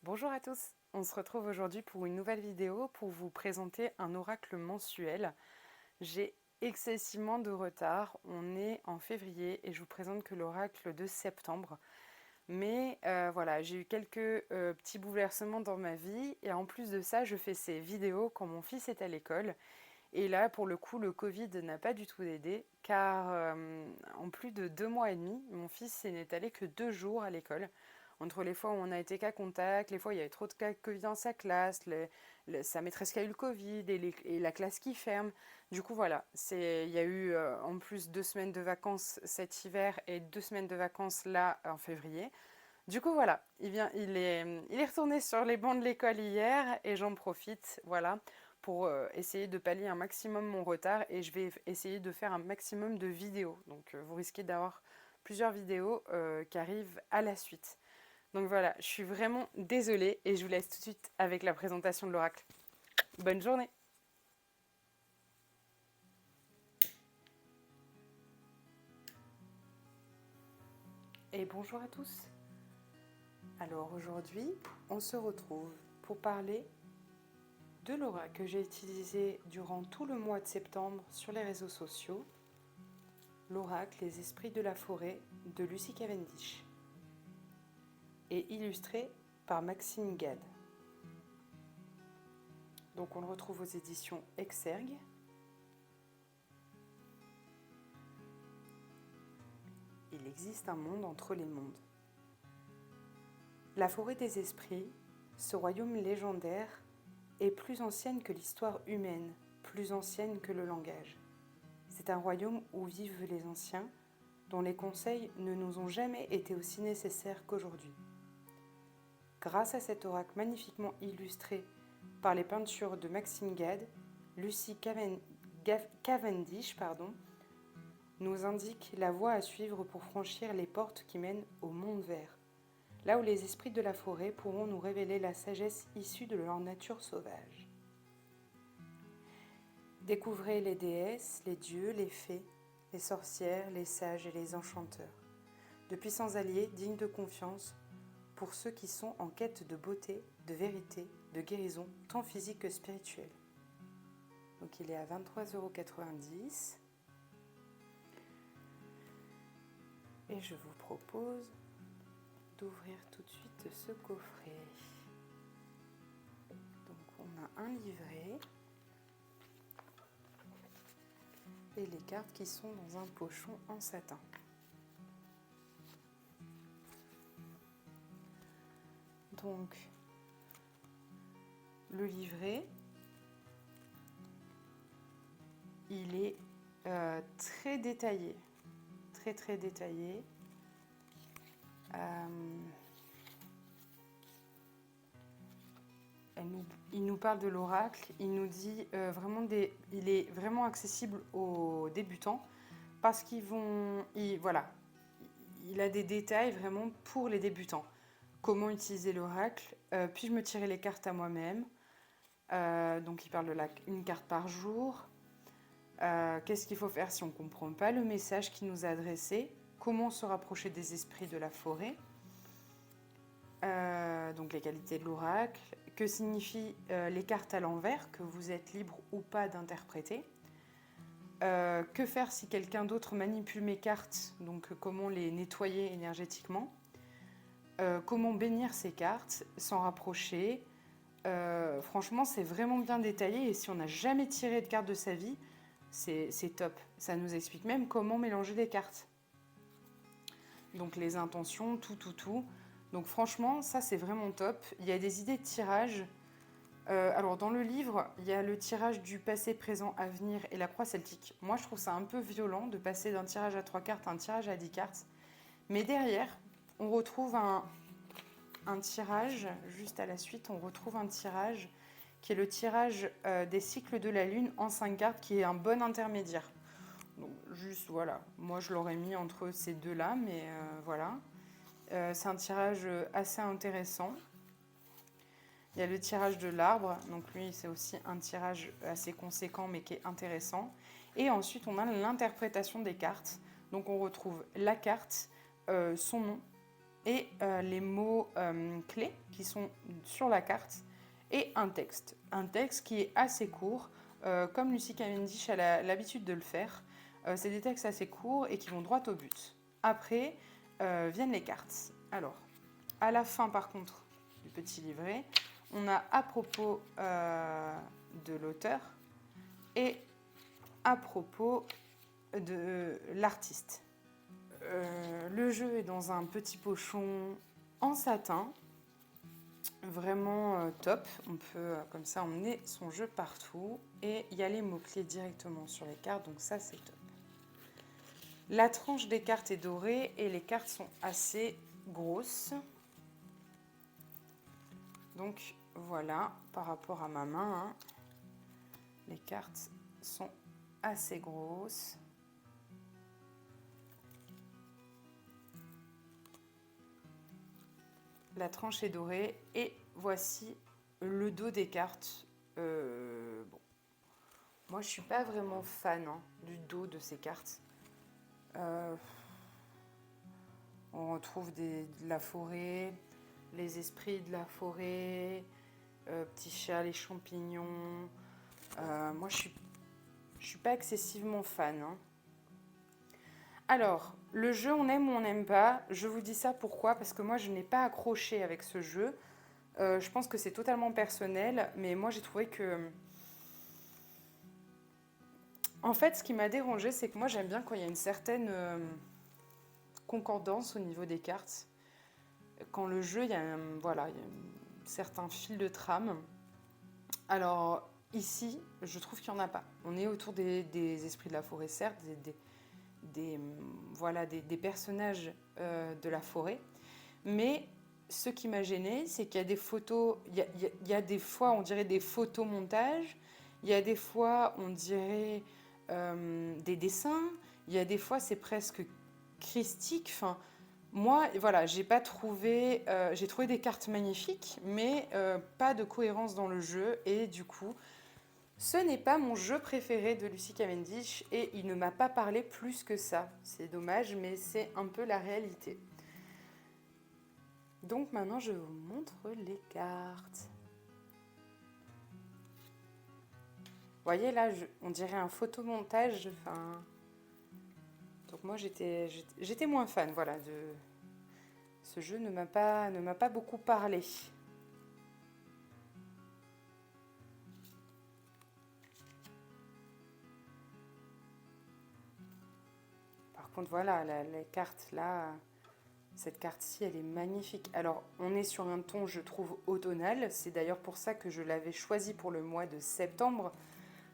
Bonjour à tous, on se retrouve aujourd'hui pour une nouvelle vidéo pour vous présenter un oracle mensuel. J'ai excessivement de retard, on est en février et je vous présente que l'oracle de septembre. Mais voilà, j'ai eu quelques petits bouleversements dans ma vie et en plus de ça, je fais ces vidéos quand mon fils est à l'école. Et là, pour le coup, le Covid n'a pas du tout aidé car en plus de 2 mois et demi, mon fils n'est allé que 2 jours à l'école. Entre les fois où on a été cas contact, les fois où il y avait trop de cas Covid dans sa classe, sa maîtresse qui a eu le Covid et la classe qui ferme. Du coup, voilà, il y a eu en plus 2 semaines de vacances cet hiver et 2 semaines de vacances là en février. Du coup, voilà, il est retourné sur les bancs de l'école hier et j'en profite, voilà, pour essayer de pallier un maximum mon retard et je vais essayer de faire un maximum de vidéos. Donc, vous risquez d'avoir plusieurs vidéos qui arrivent à la suite. Donc voilà, je suis vraiment désolée et je vous laisse tout de suite avec la présentation de l'oracle. Bonne journée! Et bonjour à tous. Alors aujourd'hui, on se retrouve pour parler de l'aura que j'ai utilisé durant tout le mois de septembre sur les réseaux sociaux, l'oracle Les Esprits de la Forêt de Lucy Cavendish, et illustré par Maxime Gad. Donc on le retrouve aux éditions Exergue. Il existe un monde entre les mondes. La forêt des esprits, ce royaume légendaire, est plus ancienne que l'histoire humaine, plus ancienne que le langage. C'est un royaume où vivent les anciens, dont les conseils ne nous ont jamais été aussi nécessaires qu'aujourd'hui. Grâce à cet oracle magnifiquement illustré par les peintures de Maxime Gad, Lucy Cavendish nous indique la voie à suivre pour franchir les portes qui mènent au monde vert, là où les esprits de la forêt pourront nous révéler la sagesse issue de leur nature sauvage. Découvrez les déesses, les dieux, les fées, les sorcières, les sages et les enchanteurs, de puissants alliés dignes de confiance pour ceux qui sont en quête de beauté, de vérité, de guérison, tant physique que spirituelle. Donc il est à 23,90 €. Et je vous propose d'ouvrir tout de suite ce coffret. Donc on a un livret et les cartes qui sont dans un pochon en satin. Donc le livret, il est très détaillé, très détaillé. Il nous parle de l'oracle, il nous dit il est vraiment accessible aux débutants parce voilà, il a des détails vraiment pour les débutants. Comment utiliser l'oracle, puis-je me tirer les cartes à moi-même, donc il parle de une carte par jour. Qu'est-ce qu'il faut faire si on ne comprend pas le message qui nous a adressé, comment se rapprocher des esprits de la forêt, donc les qualités de l'oracle, que signifient les cartes à l'envers, que vous êtes libre ou pas d'interpréter, que faire si quelqu'un d'autre manipule mes cartes, donc comment les nettoyer énergétiquement, comment bénir ces cartes, s'en rapprocher. Franchement, c'est vraiment bien détaillé et si on n'a jamais tiré de carte de sa vie, c'est top. Ça nous explique même comment mélanger les cartes. Donc les intentions, tout. Donc franchement, ça c'est vraiment top. Il y a des idées de tirage. Alors dans le livre, il y a le tirage du passé, présent, avenir et la croix celtique. Moi je trouve ça un peu violent de passer d'un tirage à 3 cartes à un tirage à 10 cartes. Mais derrière, on retrouve un tirage, juste à la suite, on retrouve un tirage qui est le tirage des cycles de la Lune en 5 cartes, qui est un bon intermédiaire. Donc juste voilà, moi je l'aurais mis entre ces deux-là, mais voilà. C'est un tirage assez intéressant. Il y a le tirage de l'arbre, donc lui c'est aussi un tirage assez conséquent mais qui est intéressant. Et ensuite on a l'interprétation des cartes. Donc on retrouve la carte, son nom, et les mots clés qui sont sur la carte et un texte. Un texte qui est assez court, comme Lucie Cavendish a l'habitude de le faire. C'est des textes assez courts et qui vont droit au but. Après, viennent les cartes. Alors, à la fin par contre du petit livret, on a à propos de l'auteur et à propos de l'artiste. Le jeu est dans un petit pochon en satin, vraiment top. On peut comme ça emmener son jeu partout et il y a les mots-clés directement sur les cartes, donc ça c'est top. La tranche des cartes est dorée et les cartes sont assez grosses. Donc voilà, par rapport à ma main, hein, les cartes sont assez grosses. La tranche est dorée et voici le dos des cartes. Bon. Moi je suis pas vraiment fan du dos de ces cartes. On retrouve de la forêt, les esprits de la forêt, petits chats, les champignons. Moi je suis pas excessivement fan. Alors, le jeu, on aime ou on n'aime pas. Je vous dis ça pourquoi? Parce que moi, je n'ai pas accroché avec ce jeu. Je pense que c'est totalement personnel, mais moi, j'ai trouvé que... En fait, ce qui m'a dérangé, c'est que moi, j'aime bien quand il y a une certaine concordance au niveau des cartes. Quand le jeu, voilà, il y a un certain fil de trame. Alors, ici, je trouve qu'il n'y en a pas. On est autour des esprits de la forêt, certes, voilà, des personnages de la forêt. Mais ce qui m'a gênée, c'est qu'il y a des photos, il y a des fois, on dirait des photomontages, il y a des fois, on dirait des dessins, il y a des fois, c'est presque christique. Enfin, moi, voilà, j'ai pas trouvé, j'ai trouvé des cartes magnifiques, mais pas de cohérence dans le jeu, et du coup, ce n'est pas mon jeu préféré de Lucie Cavendish et il ne m'a pas parlé plus que ça. C'est dommage, mais c'est un peu la réalité. Donc maintenant, je vous montre les cartes. Vous voyez là, on dirait un photomontage. Enfin, donc moi, j'étais moins fan. Voilà, ce jeu ne m'a pas beaucoup parlé. Par contre, voilà, les cartes là, cette carte-ci, elle est magnifique. Alors, on est sur un ton, je trouve, automnal. C'est d'ailleurs pour ça que je l'avais choisi pour le mois de septembre.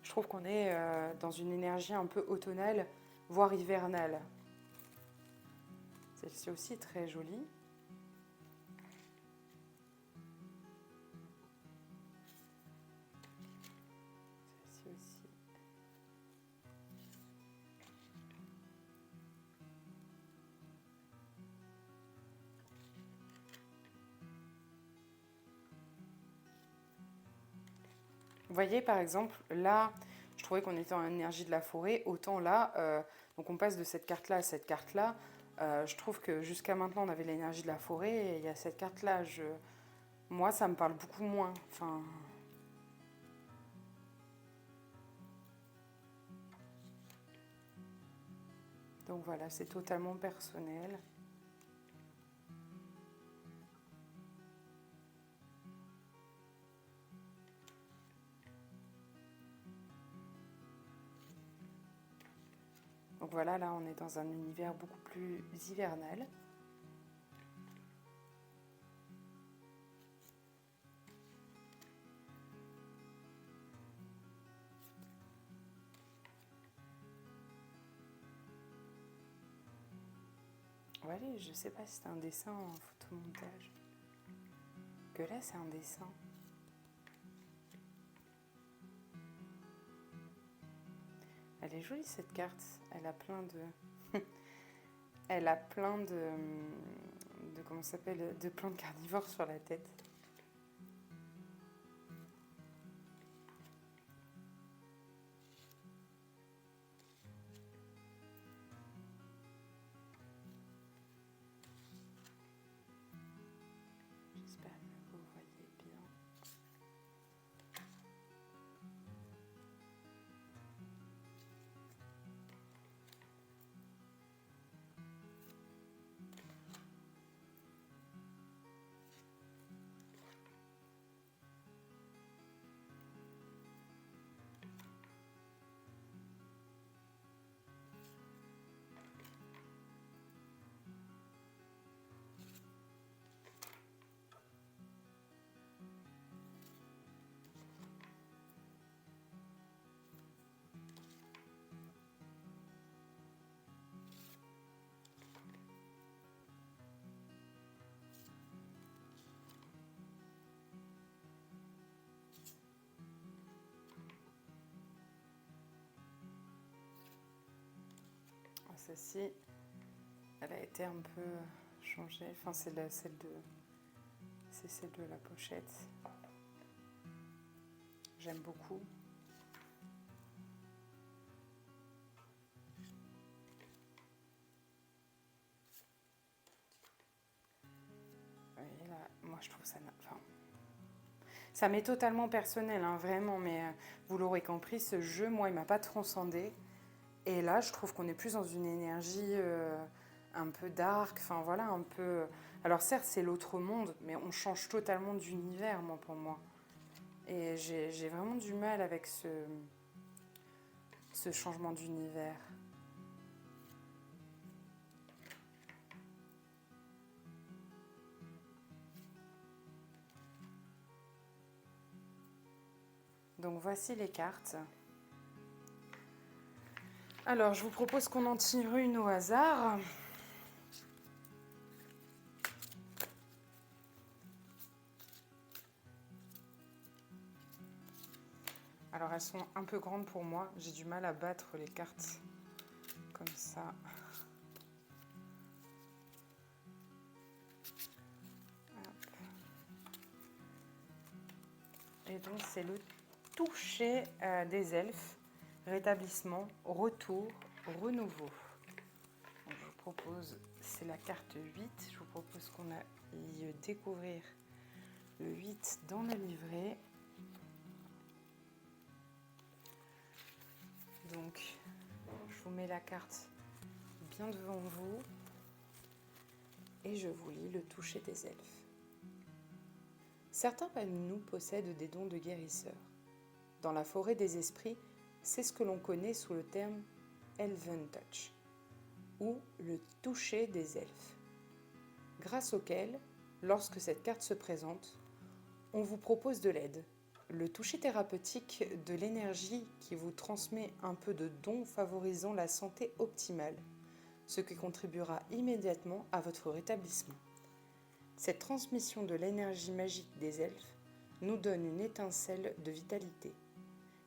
Je trouve qu'on est dans une énergie un peu automnale, voire hivernale. Celle-ci aussi est très jolie. Celle-ci aussi. Vous voyez, par exemple, là, je trouvais qu'on était en énergie de la forêt. Autant là, donc on passe de cette carte-là à cette carte-là. Je trouve que jusqu'à maintenant, on avait l'énergie de la forêt. Et il y a cette carte-là, moi, ça me parle beaucoup moins. Enfin... Donc voilà, c'est totalement personnel. Donc voilà, là, on est dans un univers beaucoup plus hivernal. Voilà, je sais pas si c'est un dessin ou un photomontage. Que là, c'est un dessin. Elle est jolie cette carte. Elle a plein de... Elle a plein de comment ça s'appelle, de plantes carnivores sur la tête. J'espère que vous voyez bien. Celle-ci, elle a été un peu changée. Enfin, c'est celle de la pochette. J'aime beaucoup. Vous voyez là, moi je trouve ça... Enfin, ça m'est totalement personnel, hein, vraiment, mais vous l'aurez compris, ce jeu, moi, il m'a pas transcendé. Et là, je trouve qu'on est plus dans une énergie un peu dark, enfin voilà, un peu... Alors certes, c'est l'autre monde, mais on change totalement d'univers, moi, pour moi. Et j'ai vraiment du mal avec ce changement d'univers. Donc voici les cartes. Alors, je vous propose qu'on en tire une au hasard. Alors, elles sont un peu grandes pour moi. J'ai du mal à battre les cartes comme ça. Hop. Et donc, c'est le toucher des elfes. Rétablissement, retour, renouveau. Donc, je vous propose, c'est la carte 8. Je vous propose qu'on aille découvrir le 8 dans le livret. Donc, je vous mets la carte bien devant vous et je vous lis le toucher des elfes. Certains parmi nous possèdent des dons de guérisseurs. Dans la forêt des esprits, c'est ce que l'on connaît sous le terme Elven Touch, ou le toucher des elfes, grâce auquel, lorsque cette carte se présente, on vous propose de l'aide. Le toucher thérapeutique de l'énergie qui vous transmet un peu de dons favorisant la santé optimale, ce qui contribuera immédiatement à votre rétablissement. Cette transmission de l'énergie magique des elfes nous donne une étincelle de vitalité.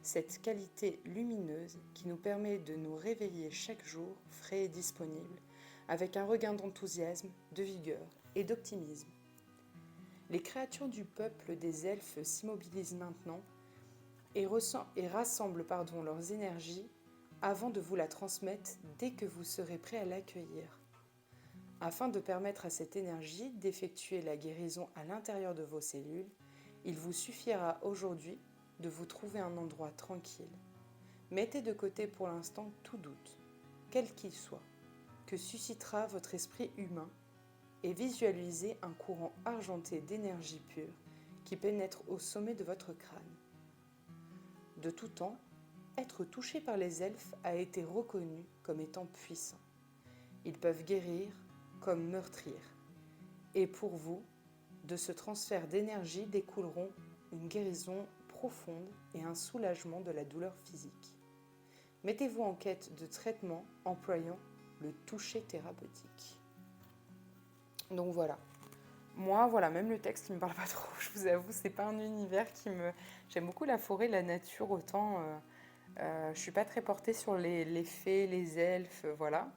Cette qualité lumineuse qui nous permet de nous réveiller chaque jour frais et disponible, avec un regain d'enthousiasme, de vigueur et d'optimisme. Les créatures du peuple des elfes s'immobilisent maintenant et rassemblent leurs énergies avant de vous la transmettre dès que vous serez prêt à l'accueillir. Afin de permettre à cette énergie d'effectuer la guérison à l'intérieur de vos cellules, il vous suffira aujourd'hui de vous trouver un endroit tranquille. Mettez de côté pour l'instant tout doute, quel qu'il soit, que suscitera votre esprit humain, et visualisez un courant argenté d'énergie pure qui pénètre au sommet de votre crâne. De tout temps, être touché par les elfes a été reconnu comme étant puissant. Ils peuvent guérir comme meurtrir. Et pour vous, de ce transfert d'énergie découleront une guérison profonde et un soulagement de la douleur physique. Mettez-vous en quête de traitement employant le toucher thérapeutique. Donc voilà. Moi, voilà, même le texte, il me parle pas trop, je vous avoue, c'est pas un univers qui me... J'aime beaucoup la forêt, la nature, autant... je suis pas très portée sur les fées, les elfes, voilà.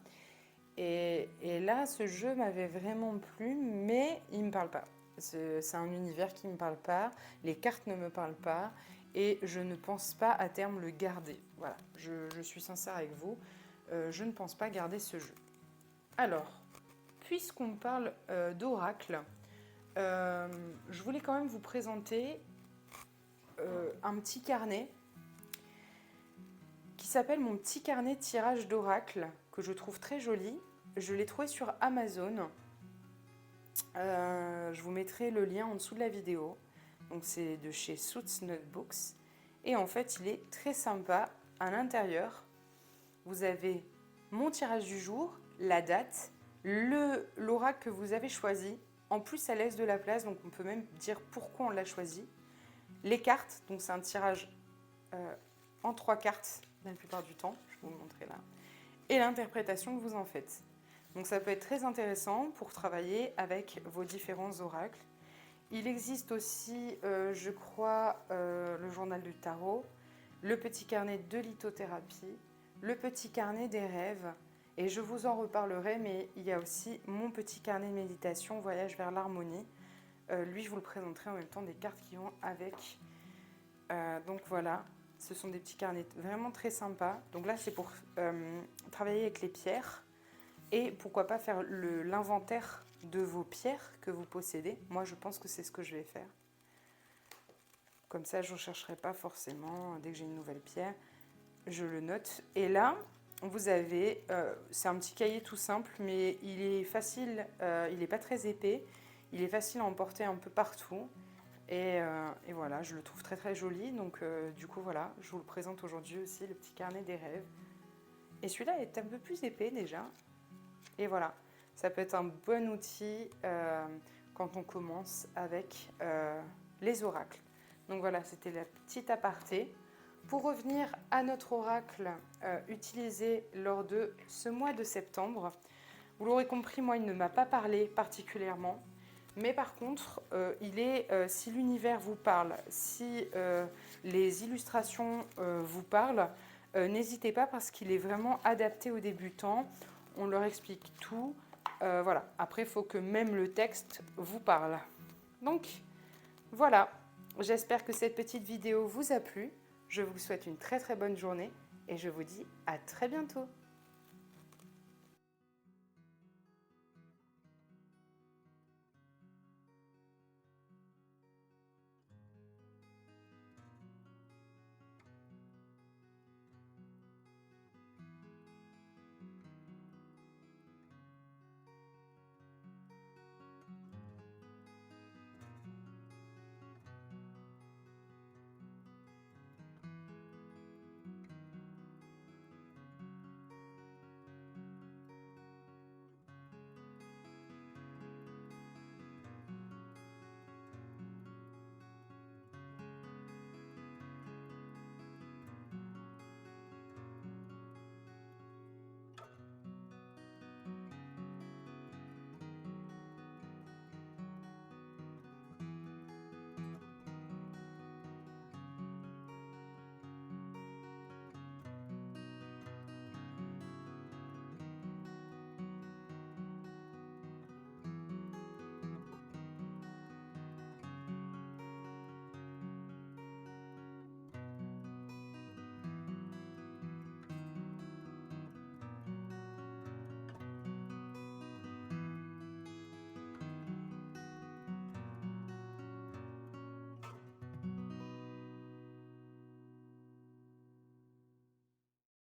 Et là, ce jeu m'avait vraiment plu, mais il me parle pas. C'est un univers qui me parle pas, les cartes ne me parlent pas, et je ne pense pas à terme le garder. Voilà, je suis sincère avec vous, je ne pense pas garder ce jeu. Alors, puisqu'on parle d'oracle, je voulais quand même vous présenter un petit carnet qui s'appelle mon petit carnet tirage d'oracle, que je trouve très joli. Je l'ai trouvé sur Amazon. Je vous mettrai le lien en dessous de la vidéo. Donc c'est de chez Suits Notebooks. Et en fait, il est très sympa. À l'intérieur, vous avez mon tirage du jour, la date, l'oracle que vous avez choisi. En plus, ça laisse de la place, donc on peut même dire pourquoi on l'a choisi. Les cartes, donc c'est un tirage en 3 cartes la plupart du temps. Je vais vous le montrer là. Et l'interprétation que vous en faites. Donc ça peut être très intéressant pour travailler avec vos différents oracles. Il existe aussi, je crois, le journal du tarot, le petit carnet de lithothérapie, le petit carnet des rêves, et je vous en reparlerai, mais il y a aussi mon petit carnet de méditation, Voyage vers l'harmonie. Lui, je vous le présenterai en même temps des cartes qui vont avec. Donc voilà, ce sont des petits carnets vraiment très sympas. Donc là, c'est pour travailler avec les pierres. Et pourquoi pas faire l'inventaire de vos pierres que vous possédez. Moi, je pense que c'est ce que je vais faire. Comme ça, je ne chercherai pas forcément, dès que j'ai une nouvelle pierre, je le note. Et là, vous avez, c'est un petit cahier tout simple, mais il est facile, il n'est pas très épais. Il est facile à emporter un peu partout. Et voilà, je le trouve très très joli. Donc du coup, voilà, je vous le présente aujourd'hui aussi, le petit carnet des rêves. Et celui-là est un peu plus épais déjà. Et voilà, ça peut être un bon outil quand on commence avec les oracles. Donc voilà, c'était la petite aparté. Pour revenir à notre oracle utilisé lors de ce mois de septembre, vous l'aurez compris, moi, il ne m'a pas parlé particulièrement. Mais par contre, si l'univers vous parle, si les illustrations vous parlent, n'hésitez pas parce qu'il est vraiment adapté aux débutants. On leur explique tout. Voilà. Après, il faut que même le texte vous parle. Donc, voilà. J'espère que cette petite vidéo vous a plu. Je vous souhaite une très très bonne journée et je vous dis à très bientôt.